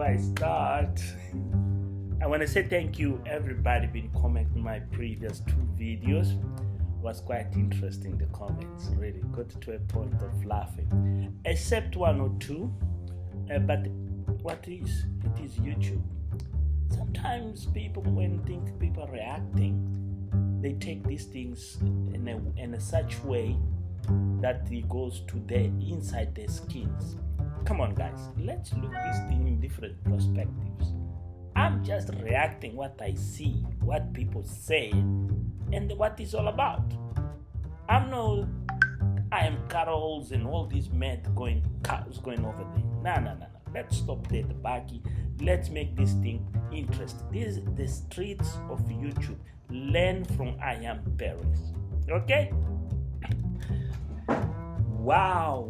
before I start, I want to say thank you everybody been commenting my previous 2 videos. It was quite interesting, the comments really got to a point of laughing, except 1 or 2, but what is it is YouTube. Sometimes people, when think people are reacting, they take these things in a such way that it goes to their inside their skins. Come on guys, let's look this thing in different perspectives. I'm just reacting what I see, what people say, and what it's all about. I am Carols and all these men going over there. No. Let's stop there, the baggy. Let's make this thing interesting. This is the streets of YouTube. Learn from I am Paris. Okay? Wow.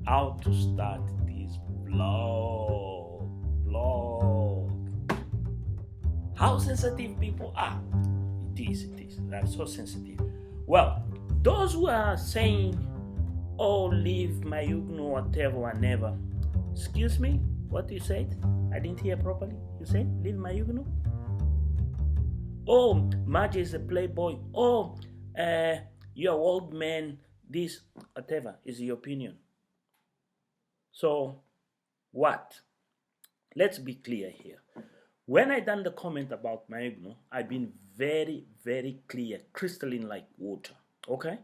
How to start this vlog. How sensitive people are. It is. They're so sensitive. Well, those who are saying, oh, leave my Huguenot, whatever. Excuse me, what you said? I didn't hear properly. You said, leave my Huguenot? Oh, Marge is a playboy. Oh, you're old man. This, whatever, is your opinion. So, what? Let's be clear here. When I done the comment about my Huguenot, I've been very, very clear, crystalline like water. Okay?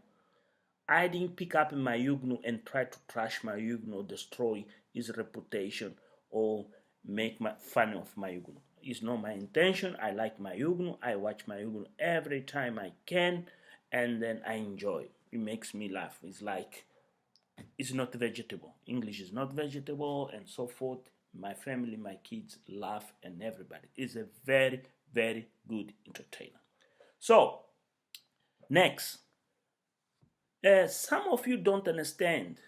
I didn't pick up my Huguenot and try to trash my Huguenot, destroy his reputation, or make fun of my Huguenot. It's not my intention. I like my Huguenot. I watch my Huguenot every time I can, and then I enjoy it. It makes me laugh. It's like, it's not vegetable. English is not vegetable, and so forth. My family, my kids laugh, and everybody. It's a very, very good entertainer. So, next. Some of you don't understand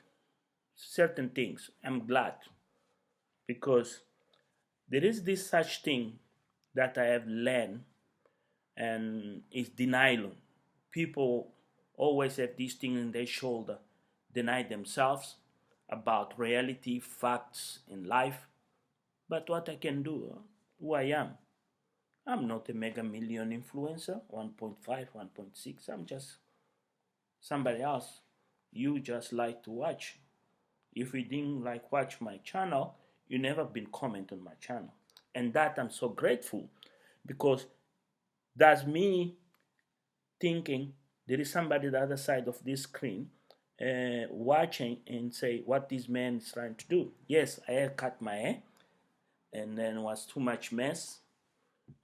certain things. I'm glad, because there is this such thing that I have learned, and it's denial. People always have this thing in their shoulder, deny themselves about reality, facts in life. But what I can do, who I am, I'm not a mega million influencer, 1.5, 1.6. I'm just somebody else you just like to watch. If you didn't like watch my channel, you never been comment on my channel, and that I'm so grateful, because that's me thinking there is somebody the other side of this screen watching and say what this man is trying to do. Yes, I had cut my hair, and then was too much mess.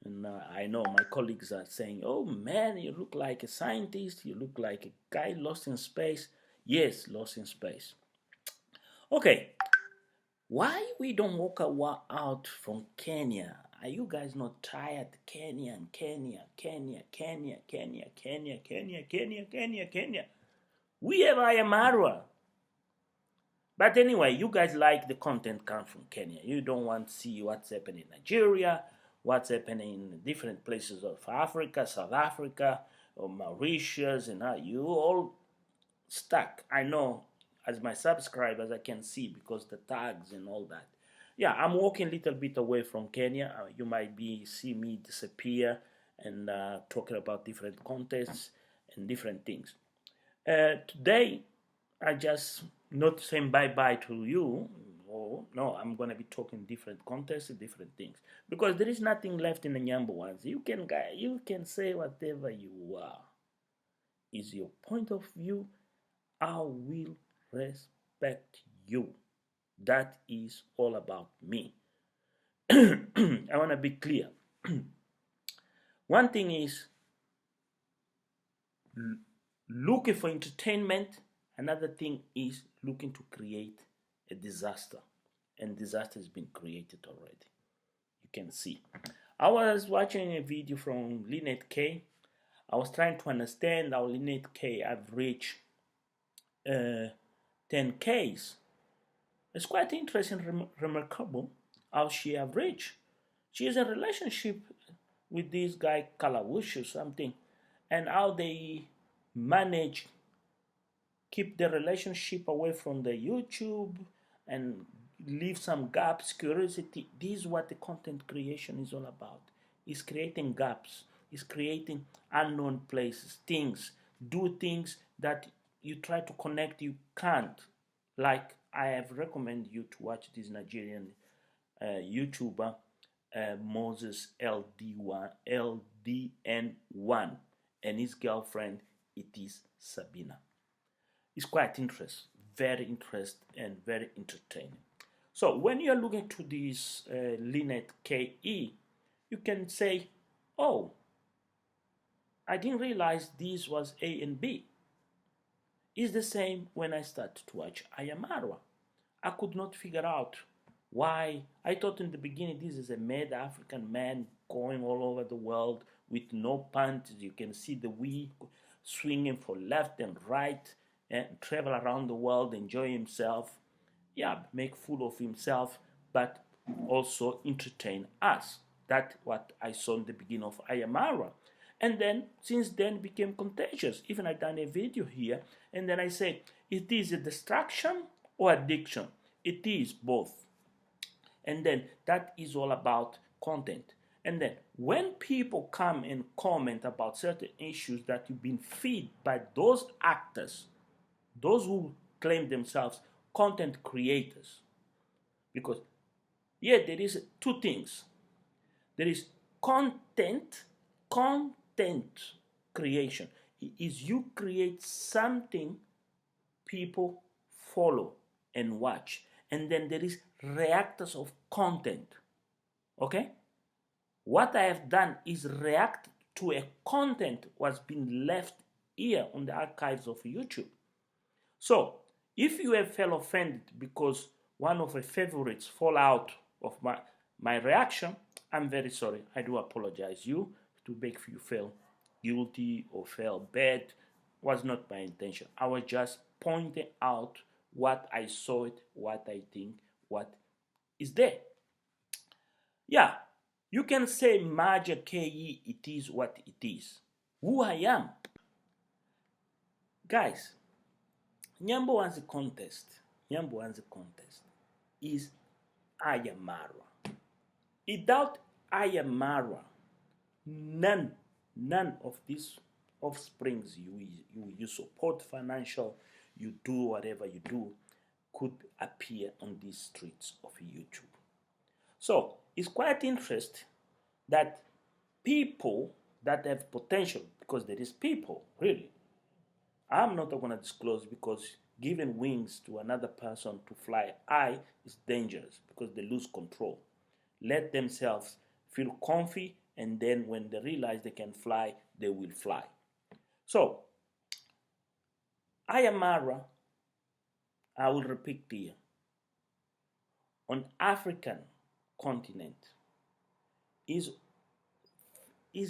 And I know my colleagues are saying, oh man, you look like a scientist, you look like a guy lost in space. Yes, lost in space. Okay, why we don't walk out from Kenya? Are you guys not tired? Kenya. We have Ayamarwa. But anyway, you guys like the content come from Kenya. You don't want to see what's happening in Nigeria, what's happening in different places of Africa, South Africa, or Mauritius, and you all stuck. I know, as my subscribers, I can see because the tags and all that. Yeah, I'm walking a little bit away from Kenya. You might see me disappear and talking about different contests and different things. Today, I just not saying bye-bye to you. Oh, no, I'm going to be talking different contests, different things. Because there is nothing left in the Nyambo ones. You can say whatever you are. Is your point of view. I will respect you. That is all about me. I want to be clear. One thing is looking for entertainment. Another thing is looking to create a disaster. And disaster has been created already. You can see. I was watching a video from Lynette K. I was trying to understand how Lynette K have reached 10Ks. It's quite interesting, remarkable how she have reached. She is in a relationship with this guy Kalawush or something, and how they manage keep the relationship away from the YouTube and leave some gaps, curiosity. This is what the content creation is all about. It's creating gaps. It's creating unknown places, things. Do things that you try to connect, you can't. Like I have recommended you to watch this Nigerian YouTuber, Moses LDN1, and his girlfriend, it is Sabina. It's quite interesting, very interesting, and very entertaining. So when you're looking to this Linet KE, you can say, oh, I didn't realize this was A and B. It's the same when I started to watch Ayamarwa. I could not figure out why. I thought in the beginning this is a mad African man going all over the world with no pants. You can see the wheel swinging from left and right and travel around the world, enjoy himself. Yeah, make fool of himself, but also entertain us. That's what I saw in the beginning of Ayamarwa. And then, since then, became contagious. Even I done a video here, and then I say, it is a distraction or addiction. It is both. And then that is all about content. And then when people come and comment about certain issues that you've been fed by those actors, those who claim themselves content creators, because there is two things. There is content creation. It is you create something people follow and watch, and then there is reactors of content. Okay, what I have done is react to a content was being left here on the archives of YouTube. So if you have felt offended because one of the favorites fall out of my reaction, I'm very sorry. I do apologize you to make you feel guilty or feel bad. Was not my intention. I was just pointing out what I saw it, what I think, what is there. Yeah, you can say Maja KE, it is what it is. Who I am. Guys, Nyambo Wanzi contest is Ayamarwa. Without Ayamarwa, none of these offsprings you support financial, you do whatever you do, could appear on these streets of YouTube. So it's quite interesting that people that have potential, because there is people, really. I'm not going to disclose because giving wings to another person to fly high is dangerous because they lose control. Let themselves feel comfy, and then when they realize they can fly, they will fly. So, Ayamarwa, I will repeat here, on African continent is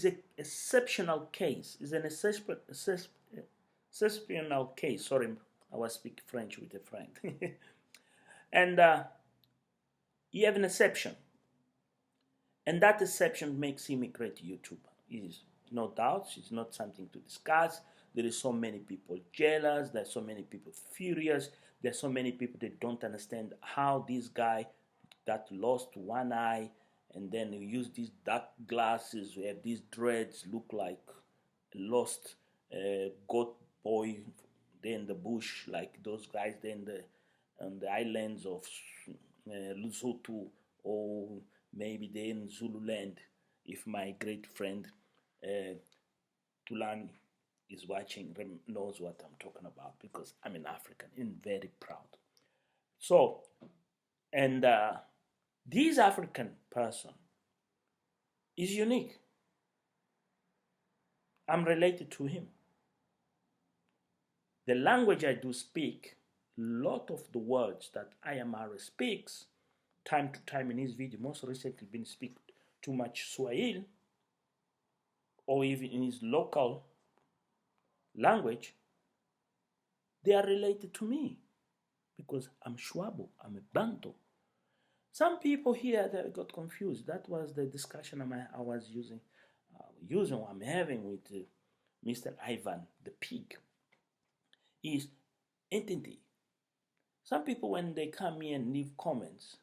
an exceptional case, is an exceptional case. Sorry, I was speaking French with a friend. And you have an exception. And that exception makes him a great YouTuber. It is no doubt. It's not something to discuss. There is so many people jealous. There's so many people furious. There's so many people that don't understand how this guy that lost one eye and then you use these dark glasses, we have these dreads, look like a lost goat boy there in the bush, like those guys there on the islands of Lesotho, or maybe they're in Zululand, if my great friend Tulani is watching, knows what I'm talking about, because I'm an African and very proud. So, and this African person is unique. I'm related to him. The language I do speak, lot of the words that Ayamarwa speaks, time to time in his video, most recently been speak too much Swahili, or even in his local language, they are related to me because I'm Shwabo, I'm a Bantu. Some people here that got confused. That was the discussion I was using, I'm having with Mr. Ivan, the pig. Is entity. Some people, when they come here and leave comments,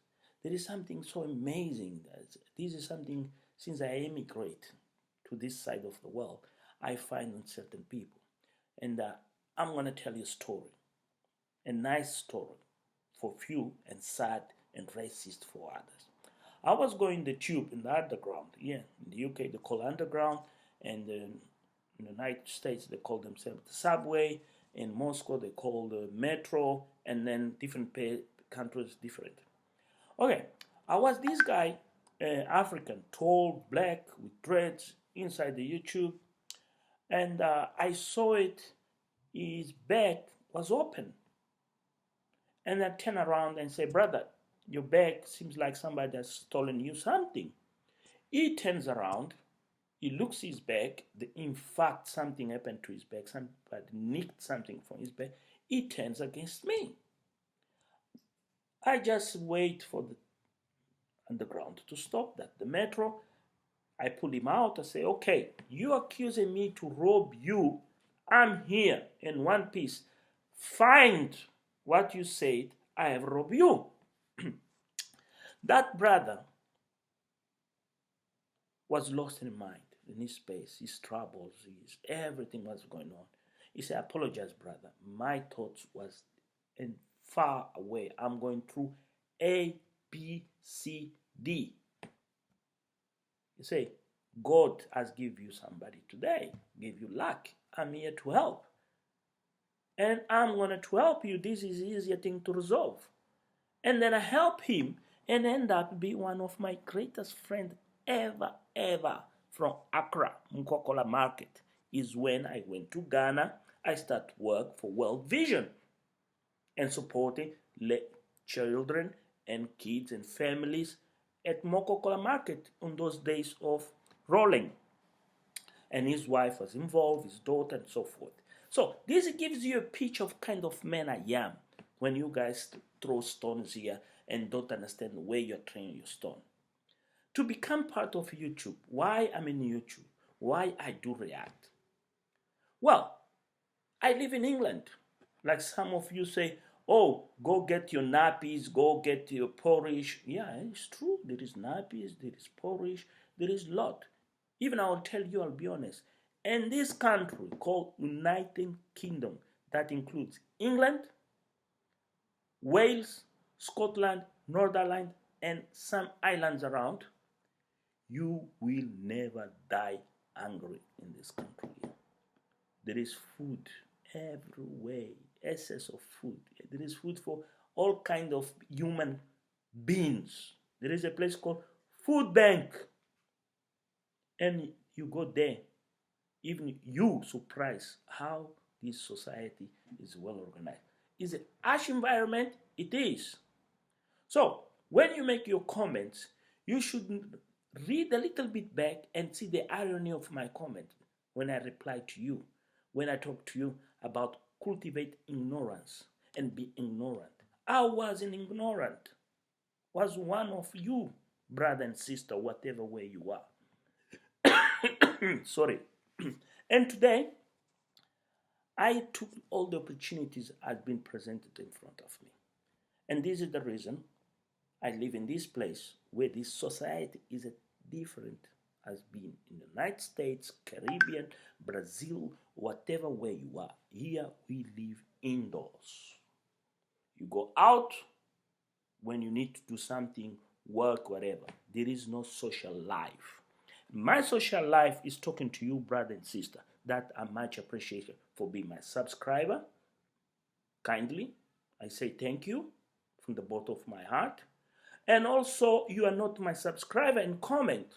there is something so amazing. That this is something, since I immigrate to this side of the world, I find in certain people. And I'm going to tell you a story, a nice story for few and sad and racist for others. I was going the tube in the underground. Yeah, in the UK they call underground, and in the United States they call themselves the subway. In Moscow they call the metro, and then different countries different. Okay, I was this guy, African, tall, black, with dreads, inside the YouTube, and I saw it. His bag was open, and I turn around and say, "Brother, your bag seems like somebody has stolen you something." He turns around, he looks his bag. In fact, something happened to his bag. Somebody nicked something from his bag. He turns against me. I just wait for the underground to stop that. The metro, I pull him out. I say, "Okay, you accusing me to rob you. I'm here in one piece. Find what you said. I have robbed you." That brother was lost in mind, in his space, his troubles, everything was going on. He said, "I apologize, brother. My thoughts was in far away. I'm going through A, B, C, D." You say, God has given you somebody today, give you luck. I'm here to help. And I'm going to help you. This is easier thing to resolve. And then I help him and end up being one of my greatest friends ever from Accra, Mkokola Market, is when I went to Ghana. I start work for World Vision and supporting children and kids and families at Mokokola Market on those days of rolling. And his wife was involved, his daughter, and so forth. So this gives you a picture of kind of man I am when you guys throw stones here and don't understand where you're throwing your stone. To become part of YouTube, why I'm in YouTube, why I do react. Well, I live in England. Like some of you say, "Oh, go get your nappies, go get your porridge." Yeah, it's true. There is nappies, there is porridge, there is lot. Even I'll tell you, I'll be honest. In this country called United Kingdom, that includes England, Wales, Scotland, Northern Ireland, and some islands around, you will never die hungry in this country. There is food everywhere, excess of food. There is food for all kind of human beings. There is a place called food bank, and you go there, even you surprise how this society is well organized. Is it harsh environment? It is. So when you make your comments, you should read a little bit back and see the irony of my comment when I reply to you, when I talk to you about cultivate ignorance and be ignorant. I wasn't ignorant. Was one of you, brother and sister, whatever way you are. Sorry. And today, I took all the opportunities that had been presented in front of me. And this is the reason I live in this place where this society is different as been in the United States, Caribbean, Brazil, whatever way you are. Here we live indoors. You go out when you need to do something, work, whatever. There is no social life. My social life is talking to you, brother and sister. That I much appreciate for being my subscriber. Kindly, I say thank you from the bottom of my heart. And also, you are not my subscriber and comment.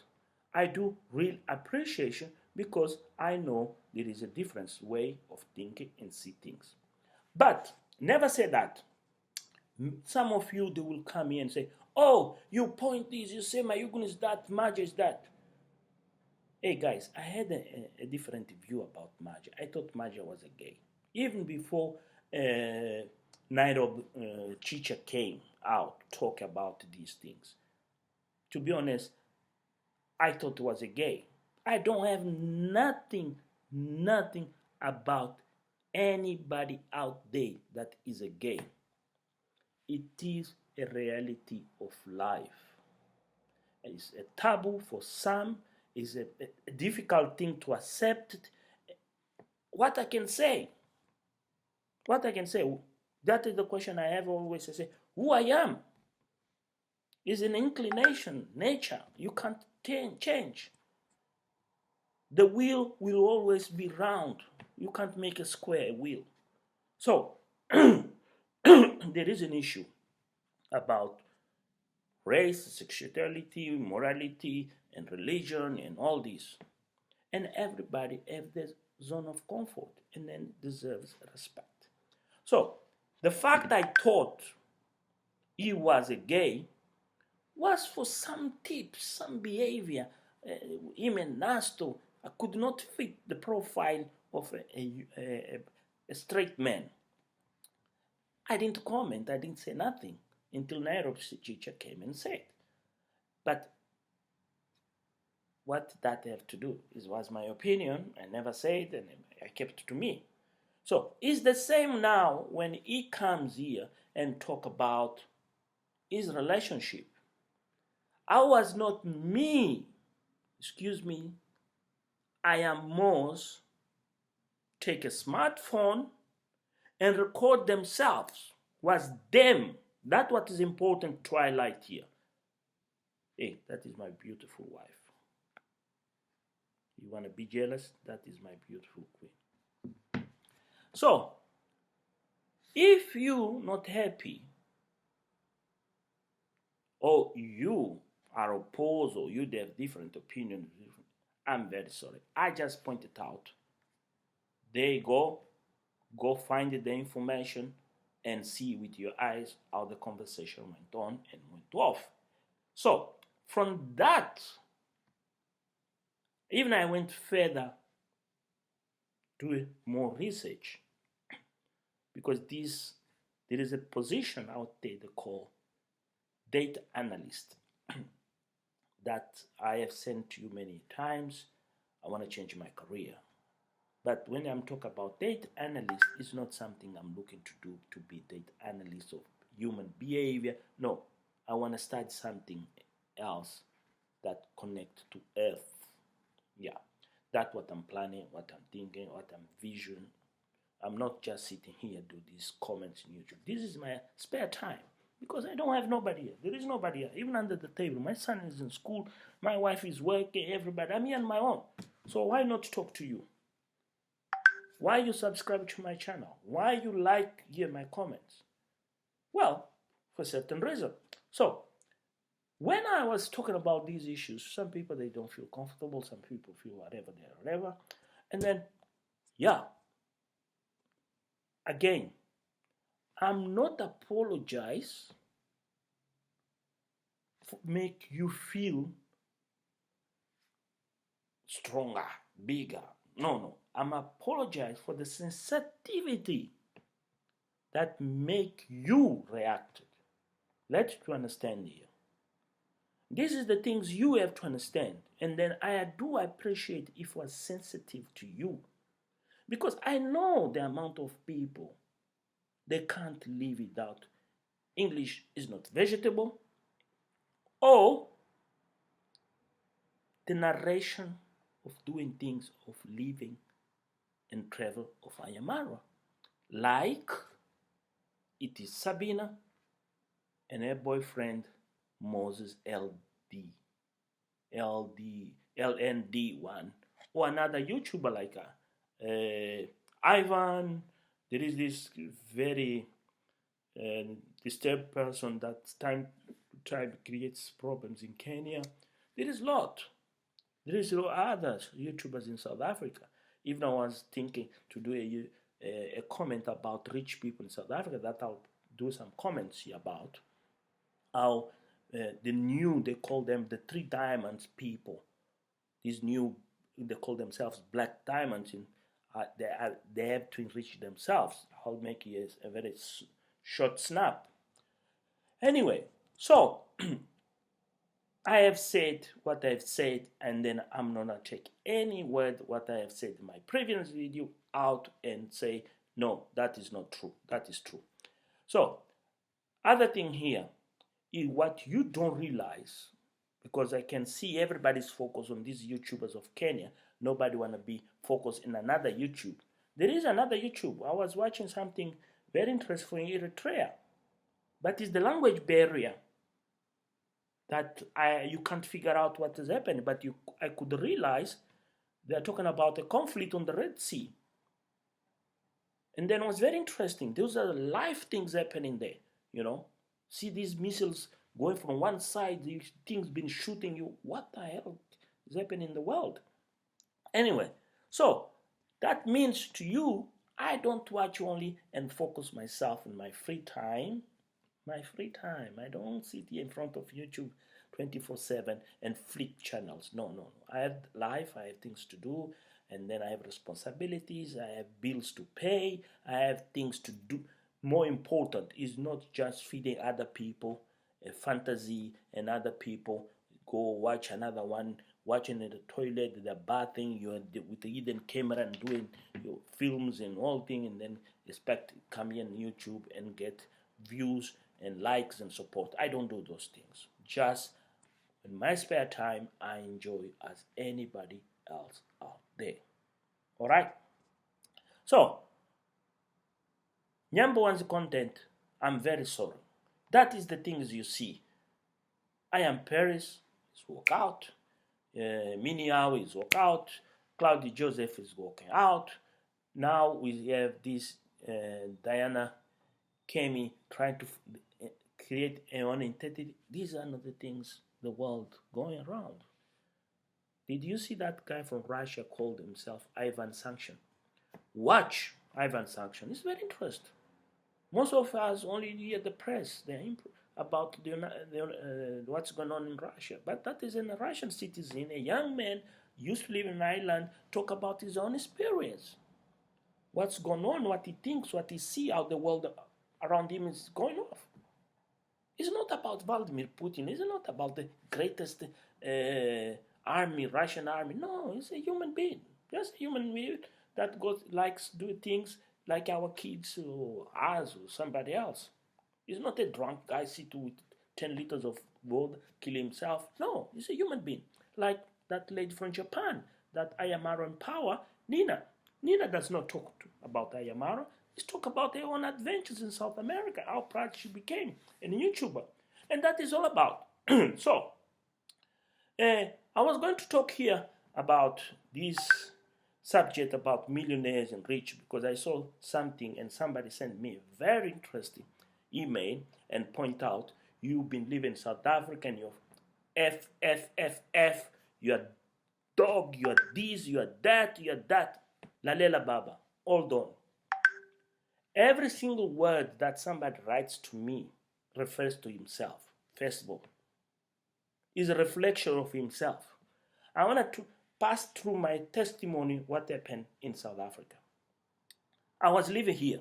I do real appreciation because I know there is a different way of thinking and see things. But never say that. Some of you, they will come here and say, "Oh, you point this, you say Mayugun is that, Maja is that." Hey guys, I had a different view about Maja. I thought Maja was a gay. Even before Nairobi Chicha came out, talk about these things. To be honest, I thought it was a gay. I don't have nothing about anybody out there that is a gay. It is a reality of life. It's a taboo for some. It's a difficult thing to accept. What I can say, that is the question I have always. I say, who I am is an inclination, nature. You can't change. The wheel will always be round. You can't make a square wheel. So, there is an issue about race, sexuality, morality, and religion, and all this. And everybody has their zone of comfort and then deserves respect. So, the fact I thought he was a gay was for some tips, some behavior. Him and Nasto, I could not fit the profile of a straight man. I didn't comment, I didn't say nothing until Nairobi's teacher came and said. But what did that have to do? It was my opinion. I never said, and I kept it to me. So it's the same now when he comes here and talk about his relationship. I was not me. Excuse me. I am Mo's. Take a smartphone and record themselves. Was them. That's what is important to highlight here. Hey, that is my beautiful wife. You want to be jealous? That is my beautiful queen. So, if you not happy, or you are opposed, or you have different opinions, I'm very sorry. I just pointed out. There you go. Go find the information and see with your eyes how the conversation went on and went off. So, from that, even I went further, do more research, because there is a position out there they call data analyst that I have sent to you many times. I want to change my career. But when I'm talking about data analyst, it's not something I'm looking to do to be data analyst of human behavior. No, I want to start something else that connects to Earth. Yeah, that's what I'm planning, what I'm thinking, what I'm visioning. I'm not just sitting here do these comments in YouTube. This is my spare time because I don't have nobody here. There is nobody here, even under the table. My son is in school, my wife is working, everybody. I'm here on my own. So why not talk to you? Why you subscribe to my channel? Why you like here my comments? Well, for certain reason. So when I was talking about these issues, some people, they don't feel comfortable. Some people feel whatever. And then, yeah, again, I'm not apologize for make you feel stronger, bigger. No. I'm apologize for the sensitivity that make you react. Let you understand here. This is the things you have to understand. And then I do appreciate if it was sensitive to you. Because I know the amount of people, they can't live without English is not vegetable, or the narration of doing things, of living and travel of Ayamara. Like it is Sabina and her boyfriend Moses LND1, or another YouTuber like Ivan. There is this very disturbed person that's trying to create problems in Kenya. There is a lot. There is other YouTubers in South Africa. Even I was thinking to do a comment about rich people in South Africa, that I'll do some comments here about how they call them the 3 diamonds people. These new, they call themselves black diamonds. They have to enrich themselves. I'll make it a very short snap. Anyway, so I have said what I've said, and then I'm not gonna take any word what I have said in my previous video out and say No, that is not true. That is true. So, other thing here is what you don't realize, because I can see everybody's focused on these YouTubers of Kenya. Nobody want to be focused in another YouTube. There is another YouTube. I was watching something very interesting in Eritrea, but it's the language barrier that you can't figure out what is happening. But I could realize they are talking about a conflict on the Red Sea. And then it was very interesting. Those are live things happening there, See these missiles going from one side, these things been shooting you. What the hell is happening in the world? Anyway, so that means to you, I don't watch only and focus myself in my free time. I don't sit here in front of YouTube 24/7 and flick channels. No. I have life, I have things to do, and then I have responsibilities, I have bills to pay, I have things to do. More important is not just feeding other people a fantasy and other people go watch another one, watching in the toilet, they're bathing, you're with the hidden camera and doing your films and all things, and then expect to come here on YouTube and get views and likes and support. I don't do those things. Just in my spare time, I enjoy as anybody else out there. All right? So, number one's content, I'm very sorry. That is the things you see. I am Paris, is walk out. Miniao is walk out. Claudia Joseph is walking out. Now we have this Diana Kemi trying to create a own entity. These are not the things the world going around. Did you see that guy from Russia called himself Ivan Sanction? Watch Ivan Sanction. It's very interesting. Most of us only hear the press about what's going on in Russia. But that is a Russian citizen, a young man, used to live in Ireland, talk about his own experience. What's going on, what he thinks, what he sees, how the world around him is going off. It's not about Vladimir Putin. It's not about the greatest army, Russian army. No, he's a human being. Just a human being that likes do things like our kids or us or somebody else. He's not a drunk guy sitting with 10 liters of vodka, kill himself. No, he's a human being. Like that lady from Japan, that Ayamaro in power, Nina. Nina does not talk about Ayamaro. She's talk about her own adventures in South America, how proud she became a YouTuber. And that is all about. So, I was going to talk here about this subject about millionaires and rich, because I saw something and somebody sent me a very interesting email and point out you've been living in South Africa and you're F, you're dog, you're this, you're that, Lalela Baba, hold on. Every single word that somebody writes to me refers to himself, first of all. Is a reflection of himself. I wanted to pass through my testimony what happened in South Africa. I was living here.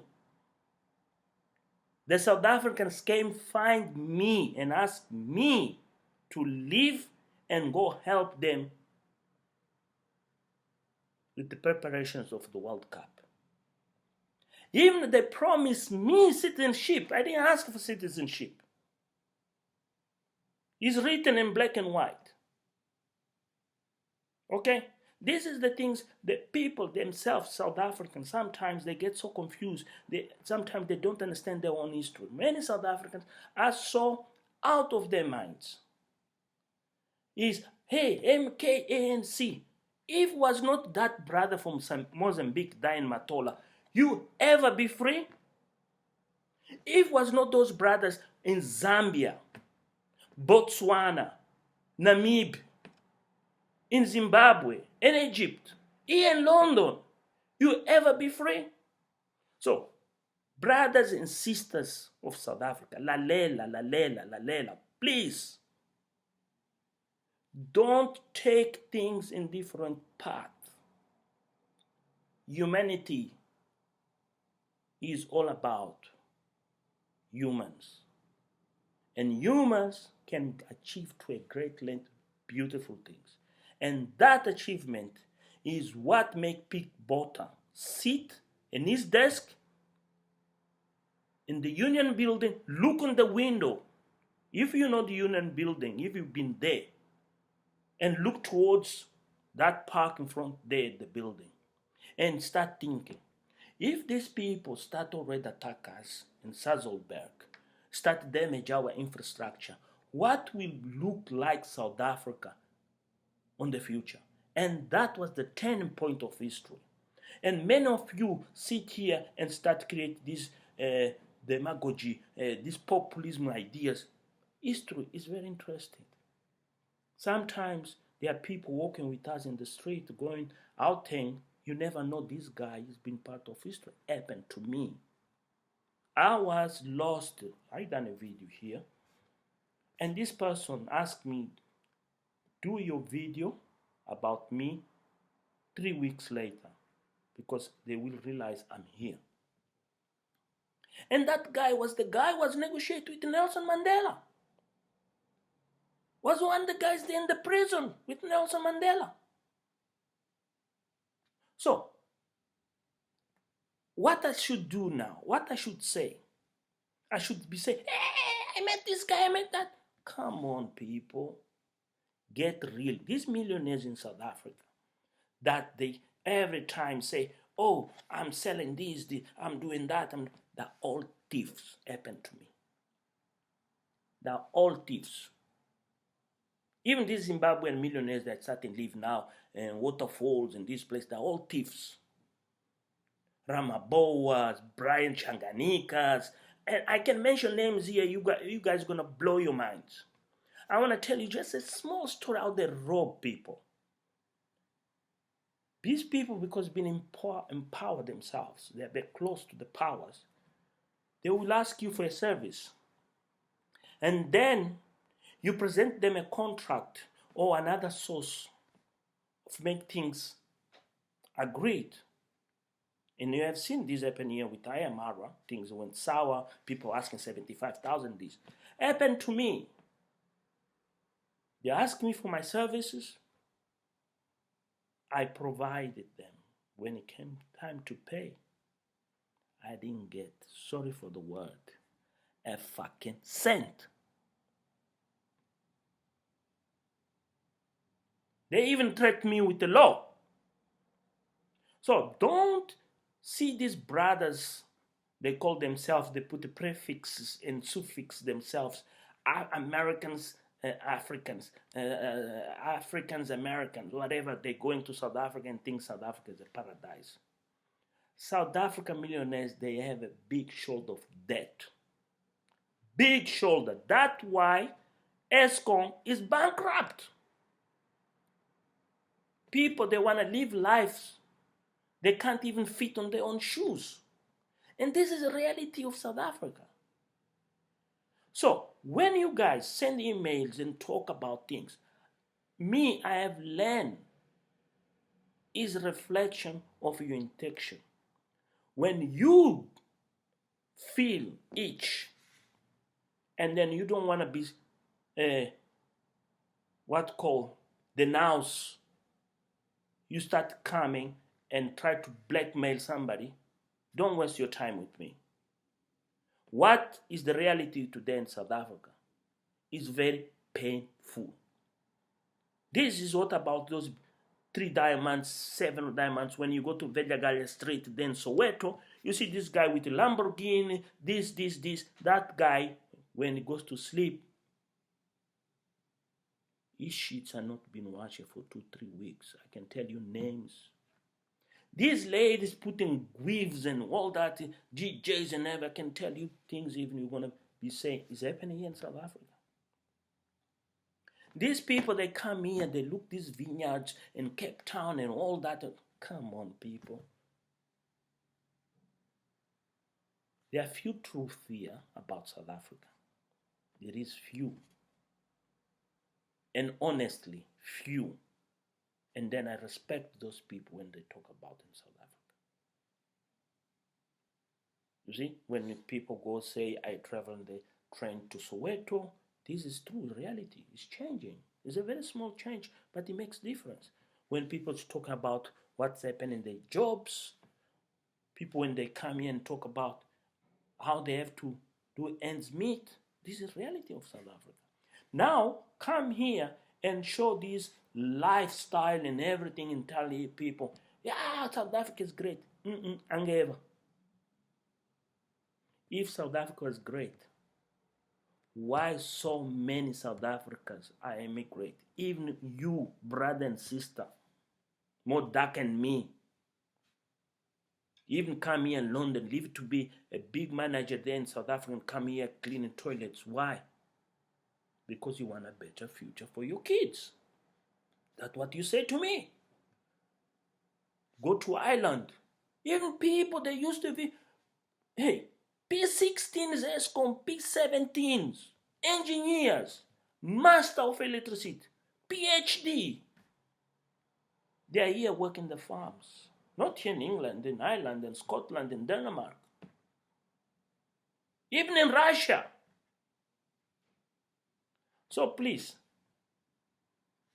The South Africans came find me and asked me to leave and go help them with the preparations of the World Cup. Even they promised me citizenship. I didn't ask for citizenship. It's written in black and white. Okay? This is the things that people themselves, South Africans, sometimes they get so confused. Sometimes they don't understand their own history. Many South Africans are so out of their minds. Is, hey, MKANC. If it was not that brother from Mozambique, Diane Matola, you ever be free? If it was not those brothers in Zambia, Botswana, Namibia, in Zimbabwe, in Egypt, here in London, you ever be free? So, brothers and sisters of South Africa, lalela, please, don't take things in different paths. Humanity is all about humans. And humans can achieve to a great length beautiful things. And that achievement is what makes Pete Bottom sit in his desk In the Union Building, look on the window. If you know the Union Building, if you've been there, and look towards that park in front there, the building, and start thinking, if these people start already attack us in Sazelberg, start damage our infrastructure, what will look like South Africa on the future? And that was the turning point of history. And many of you sit here and start create this demagogy, these populism ideas. History is very interesting. Sometimes there are people walking with us in the street going out saying, you never know this guy has been part of history. Happened to me. I was lost. I done a video here. And this person asked me, do your video about me 3 weeks later, because they will realize I'm here. And that guy was the guy who was negotiating with Nelson Mandela. Was one of the guys there in the prison with Nelson Mandela. So, what I should do now, what I should say, I should be saying, hey, I met this guy, I met that. Come on, people. Get real. These millionaires in South Africa, that they every time say, oh, I'm selling this, I'm doing that, they're all thieves. Happened to me. They're all thieves. Even these Zimbabwean millionaires that start and live now in waterfalls in this place, they're all thieves. Ramaboas, Brian Changanikas, and I can mention names here. You guys are going to blow your minds. I want to tell you just a small story how they rob people. These people, because being empowered themselves, they're very close to the powers, they will ask you for a service. And then you present them a contract or another source of make things agreed. And you have seen this happen here with Ayamara. Things went sour. People asking 75,000 this. Happened to me. They asked me for my services. I provided them. When it came time to pay, I didn't get, sorry for the word, a fucking cent. They even threatened me with the law. So don't see these brothers, they call themselves, they put the prefixes and suffix themselves, Americans, Africans, Africans, Americans, whatever. They go into South Africa and think South Africa is a paradise. South African millionaires, they have a big shoulder of debt. Big shoulder. That's why Eskom is bankrupt. People, they want to live lives. They can't even fit on their own shoes. And this is the reality of South Africa. So, when you guys send emails and talk about things, me, I have learned is a reflection of your intention. When you feel itch, and then you don't want to be denounce, you start coming and try to blackmail somebody, don't waste your time with me. What is the reality today in South Africa? It's very painful. This is what about those 3 diamonds, 7 diamonds. When you go to Vejagalia Street, then Soweto, you see this guy with a Lamborghini, this. That guy, when he goes to sleep, his sheets are not being washed for 2-3 weeks. I can tell you names. These ladies putting weaves and all that, DJs and everything, I can tell you things even you're going to be saying is happening here in South Africa. These people, they come here, they look these vineyards in Cape Town and all that. Come on, people. There are few truths here about South Africa. There is few. And honestly, few. And then I respect those people when they talk about in South Africa. You see, when people go say, I travel on the train to Soweto, this is true. Reality is changing. It's a very small change, but it makes difference. When people talk about what's happening in their jobs, people when they come here and talk about how they have to do ends meet. This is reality of South Africa. Now, come here and show this lifestyle and everything and tell people, yeah, South Africa is great. Angeva. If South Africa is great, why so many South Africans are immigrate? Even you, brother and sister, more dark than me, even come here in London, live to be a big manager there in South Africa and come here cleaning toilets. Why? Because you want a better future for your kids. That's what you say to me. Go to Ireland. Even people that used to be, hey, P16s, ESCOM, P17s, engineers, master of electricity, PhD. They are here working the farms. Not here in England, in Ireland, in Scotland, in Denmark. Even in Russia. So please,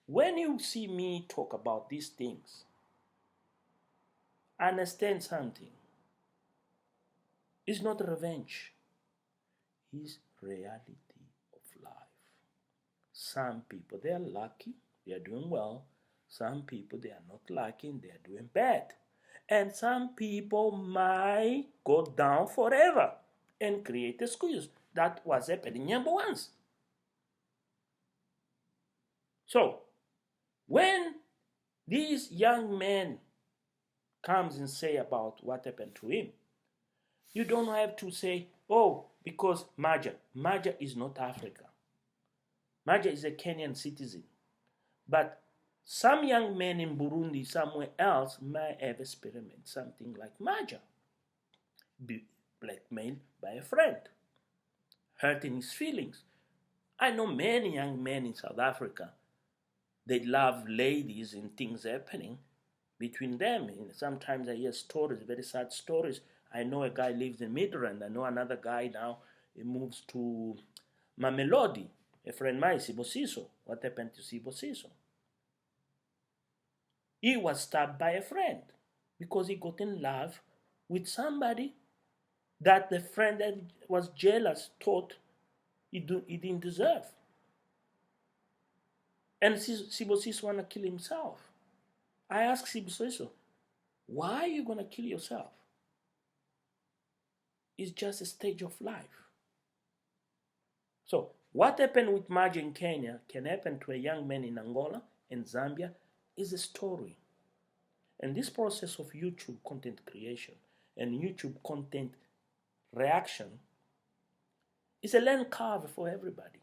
when you see me talk about these things, understand something. It's not revenge. It's reality of life. Some people, they are lucky, they are doing well. Some people, they are not lucky and they are doing bad. And some people might go down forever and create excuses. That was happening number once. So, when this young man comes and say about what happened to him, you don't have to say, oh, because Maja is not Africa. Maja is a Kenyan citizen. But some young men in Burundi, somewhere else, might have experienced something like Maja. Be blackmailed by a friend, hurting his feelings. I know many young men in South Africa, they love ladies and things happening between them. And sometimes I hear stories, very sad stories. I know a guy lives in Midrand. I know another guy now, he moves to Mamelodi. A friend of mine, Sibosiso. What happened to Sibosiso? He was stabbed by a friend because he got in love with somebody that the friend that was jealous thought he didn't deserve. And Sibosiso want to kill himself. I asked Sibosiso, why are you going to kill yourself? It's just a stage of life. So, what happened with Maja in Kenya can happen to a young man in Angola and Zambia is a story. And this process of YouTube content creation and YouTube content reaction is a learning curve for everybody.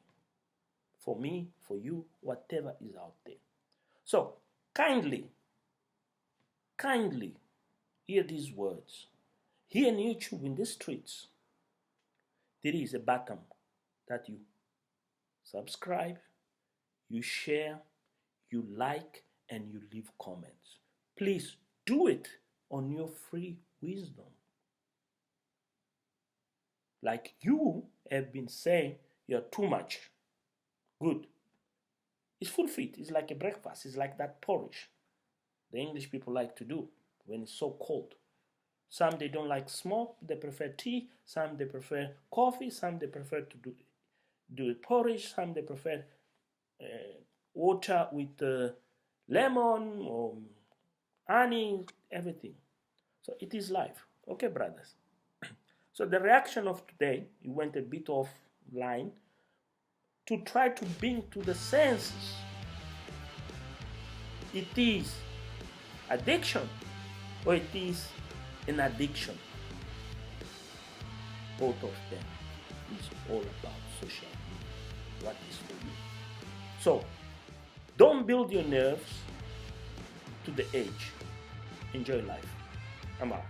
For me, for you, whatever is out there. So, kindly hear these words. Here on YouTube, in the streets, there is a button that you subscribe, you share, you like, and you leave comments. Please do it on your free wisdom. Like you have been saying, you're too much. Good. It's full feed. It's like a breakfast. It's like that porridge the English people like to do when it's so cold. Some they don't like smoke, they prefer tea. Some they prefer coffee. Some they prefer to do porridge. Some they prefer water with lemon or honey, everything. So it is life. Okay, brothers. So the reaction of today, you went a bit offline to try to bring to the senses. It is addiction or it is an addiction. Both of them is all about social media. What is for you? So don't build your nerves to the edge. Enjoy life. I'm out.